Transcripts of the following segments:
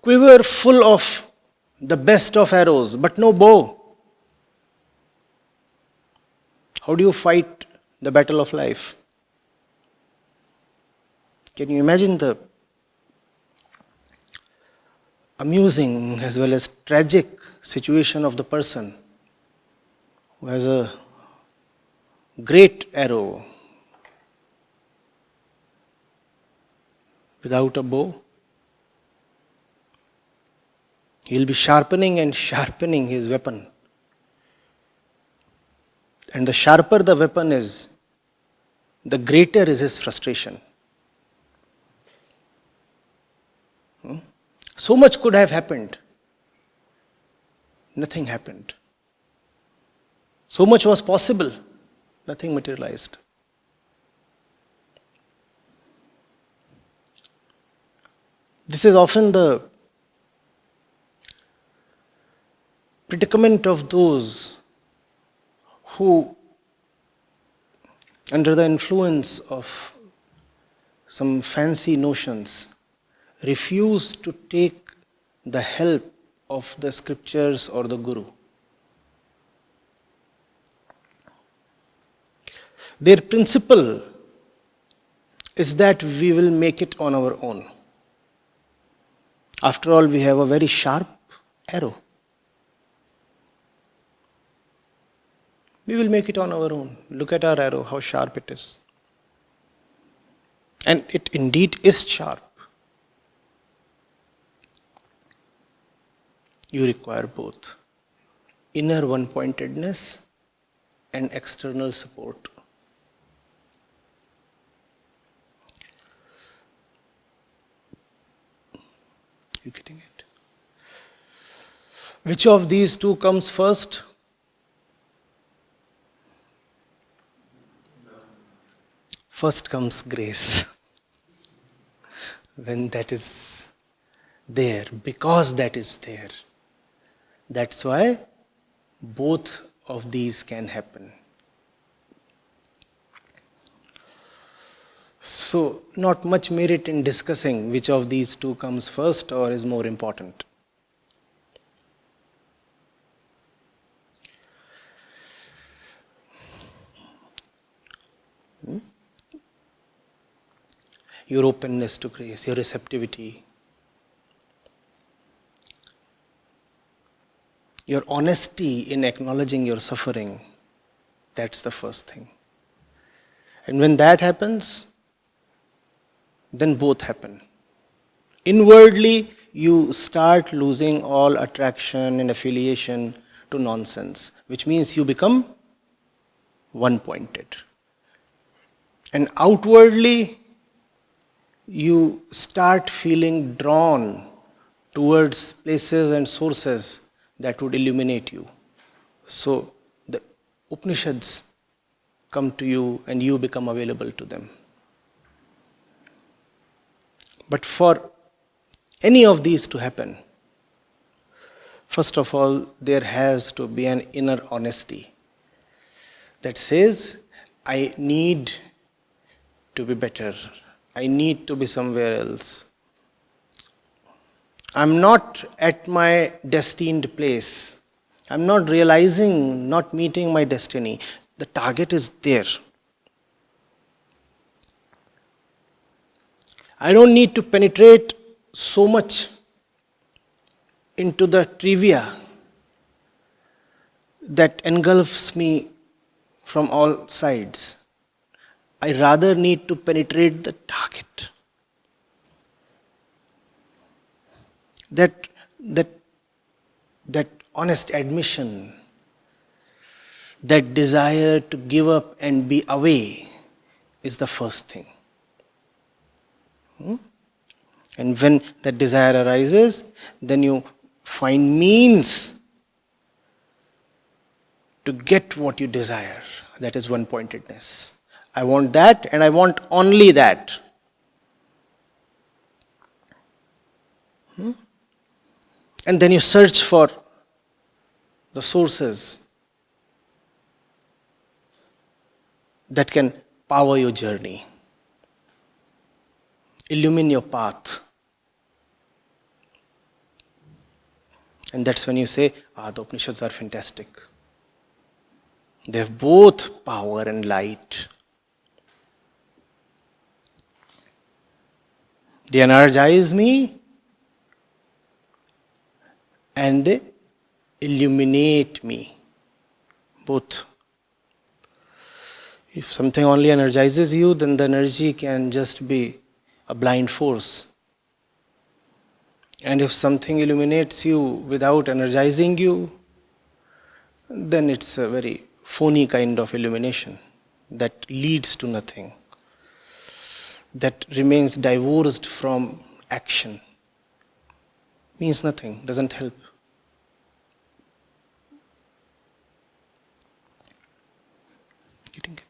quiver full of the best of arrows, but no bow. How do you fight the battle of life? Can you imagine the amusing as well as tragic situation of the person who has a great arrow without a bow? He'll be sharpening and sharpening his weapon. And the sharper the weapon is, the greater is his frustration. So much could have happened. Nothing happened. So much was possible. Nothing materialized. This is often the predicament of those who, under the influence of some fancy notions, refuse to take the help of the scriptures or the guru. Their principle is that we will make it on our own. After all, we have a very sharp arrow. We will make it on our own. Look at our arrow, how sharp it is. And it indeed is sharp. You require both inner one-pointedness and external support. You getting it? Which of these two comes first? First comes grace. When that is there, because that is there. That's why both of these can happen. So, not much merit in discussing which of these two comes first or is more important. Your openness to grace, your receptivity, your honesty in acknowledging your suffering, that's the first thing. And when that happens, then both happen. Inwardly, you start losing all attraction and affiliation to nonsense, which means you become one-pointed. And outwardly, you start feeling drawn towards places and sources that would illuminate you. So the Upanishads come to you and you become available to them. But for any of these to happen, first of all, there has to be an inner honesty that says, I need to be better. I need to be somewhere else. I'm not at my destined place. I'm not realizing, not meeting my destiny. The target is there. I don't need to penetrate so much into the trivia that engulfs me from all sides. I rather need to penetrate the target. That honest admission, that desire to give up and be away is the first thing. And when that desire arises, then you find means to get what you desire. That is one-pointedness. I want that and I want only that. And then you search for the sources that can power your journey, illumine your path. And that's when you say, the Upanishads are fantastic. They have both power and light. They energize me and they illuminate me. Both. If something only energizes you, then the energy can just be a blind force. And if something illuminates you without energizing you, then it's a very phony kind of illumination that leads to nothing, that remains divorced from action, means nothing, doesn't help. Getting it?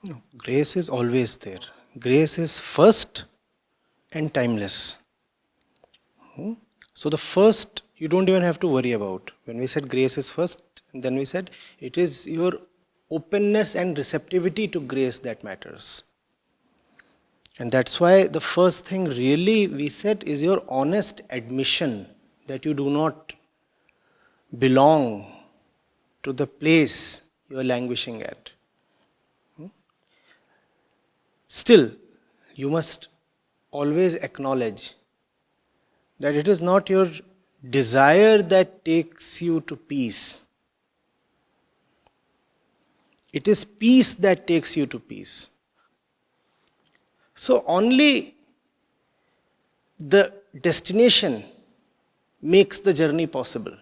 No, grace is always there. Grace is first and timeless. So the first, you don't even have to worry about. When we said grace is first, then we said it is your openness and receptivity to grace that matters. And that's why the first thing really we said is your honest admission that you do not belong to the place you are languishing at. Still, you must always acknowledge that it is not your desire that takes you to peace. It is peace that takes you to peace. So only the destination makes the journey possible.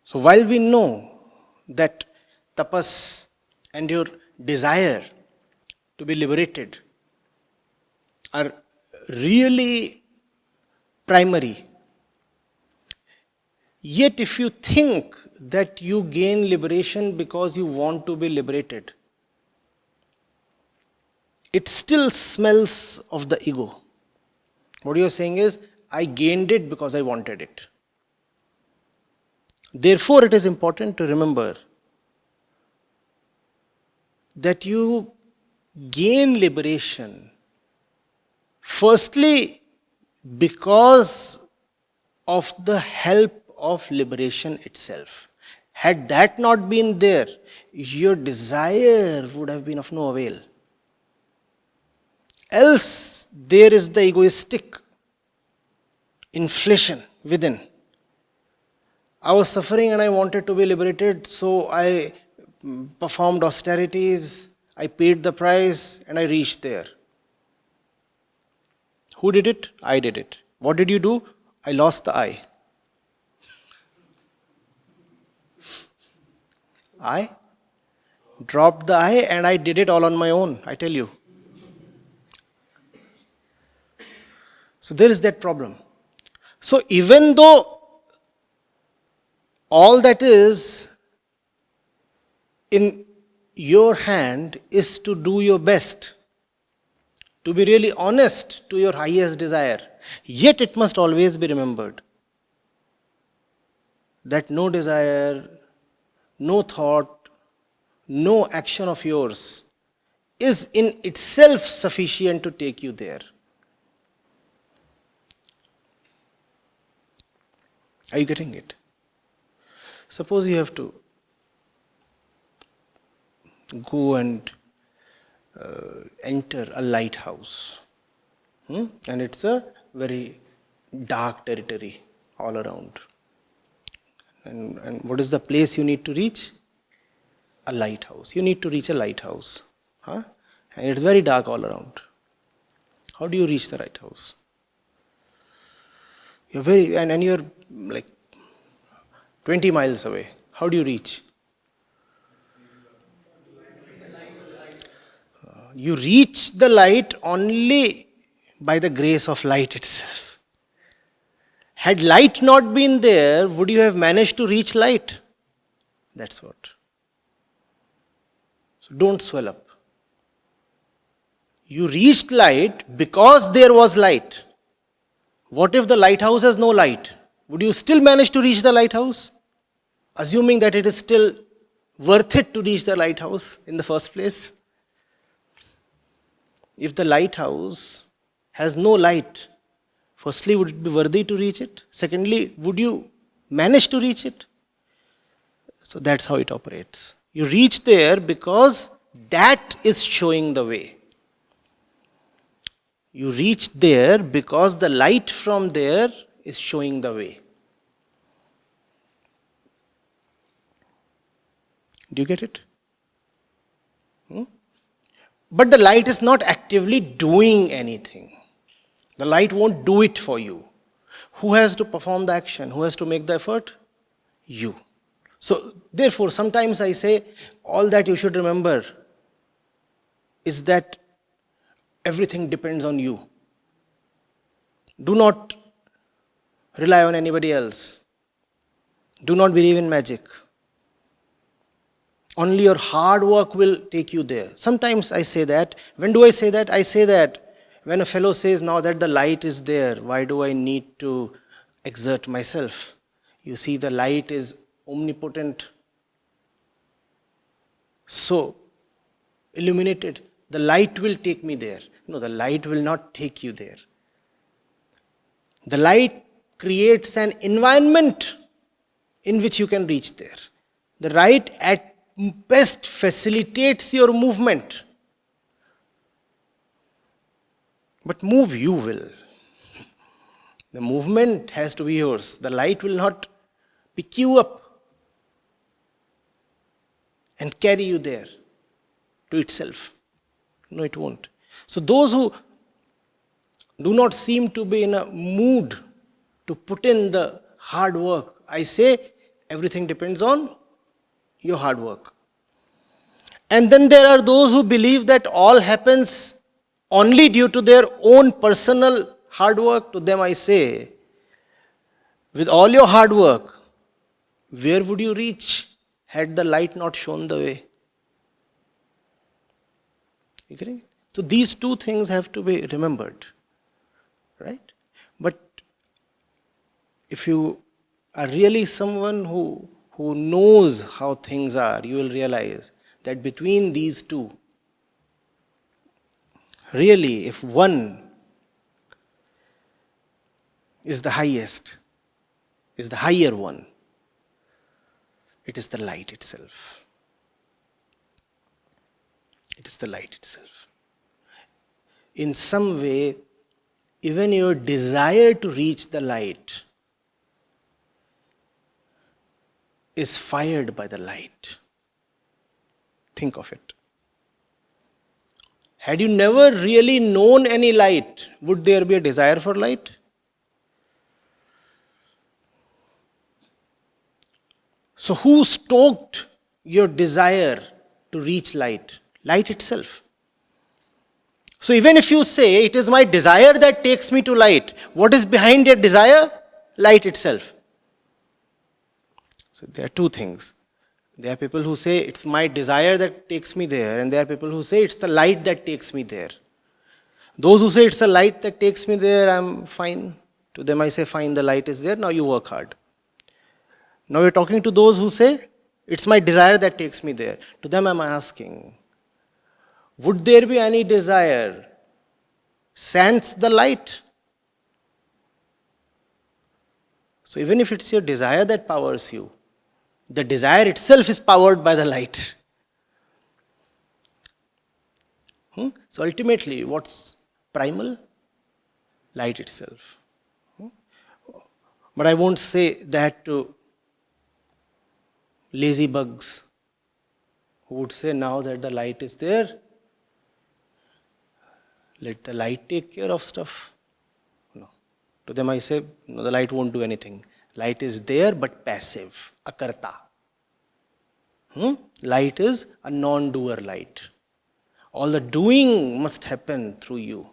So while we know that tapas and your desire to be liberated are really primary, yet if you think that you gain liberation because you want to be liberated, it still smells of the ego. What you are saying is, I gained it because I wanted it. Therefore, it is important to remember that you gain liberation firstly because of the help of liberation itself. Had that not been there, your desire would have been of no avail. Else, there is the egoistic inflation within. I was suffering and I wanted to be liberated, so I performed austerities, I paid the price, and I reached there. Who did it? I did it. What did you do? I lost the I. I dropped the I and I did it all on my own, I tell you. So there is that problem. So even though all that is in your hand is to do your best, to be really honest to your highest desire, yet it must always be remembered that no desire, no thought, no action of yours is in itself sufficient to take you there. Are you getting it? Suppose you have to go and enter a lighthouse, and it's a very dark territory all around. And what is the place you need to reach? A lighthouse. You need to reach a lighthouse. And it's very dark all around. How do you reach the lighthouse? You're and you're like 20 miles away. How do you reach? You reach the light only by the grace of light itself. Had light not been there, would you have managed to reach light? That's what. So don't swell up. You reached light because there was light. What if the lighthouse has no light? Would you still manage to reach the lighthouse? Assuming that it is still worth it to reach the lighthouse in the first place? If the lighthouse has no light, firstly, would it be worthy to reach it? Secondly, would you manage to reach it? So that's how it operates. You reach there because that is showing the way. You reach there because the light from there is showing the way. Do you get it? But the light is not actively doing anything. The light won't do it for you. Who has to perform the action? Who has to make the effort? You. So, therefore, sometimes I say, all that you should remember is that everything depends on you. Do not rely on anybody else. Do not believe in magic. Only your hard work will take you there. Sometimes I say that. When do I say that? I say that when a fellow says, now that the light is there, why do I need to exert myself? You see, the light is omnipotent. So, illuminated. The light will take me there. No, the light will not take you there. The light creates an environment in which you can reach there. The light at best facilitates your movement. But move you will. The movement has to be yours. The light will not pick you up and carry you there to itself. No, it won't. So those who do not seem to be in a mood to put in the hard work, I say everything depends on your hard work. And then there are those who believe that all happens only due to their own personal hard work. To them I say, with all your hard work, where would you reach had the light not shown the way? You getting it? So these two things have to be remembered, right? But if you are really someone who knows how things are, you will realize that between these two, really, if one is the highest, is the higher one, it is the light itself. It is the light itself. In some way, even your desire to reach the light is fired by the light. Think of it. Had you never really known any light, would there be a desire for light? So who stoked your desire to reach light? Light itself. So even if you say, it is my desire that takes me to light, what is behind your desire? Light itself. So there are two things. There are people who say, it's my desire that takes me there, and there are people who say, it's the light that takes me there. Those who say, it's the light that takes me there, I'm fine. To them I say, fine, the light is there, now you work hard. Now you're talking to those who say, it's my desire that takes me there. To them I'm asking, would there be any desire sans the light? So even if it's your desire that powers you, the desire itself is powered by the light. So ultimately, what's primal? Light itself. But I won't say that to lazy bugs who would say, now that the light is there, let the light take care of stuff. No. To them I say, no, the light won't do anything. Light is there but passive, akarta. Light is a non-doer light. All the doing must happen through you.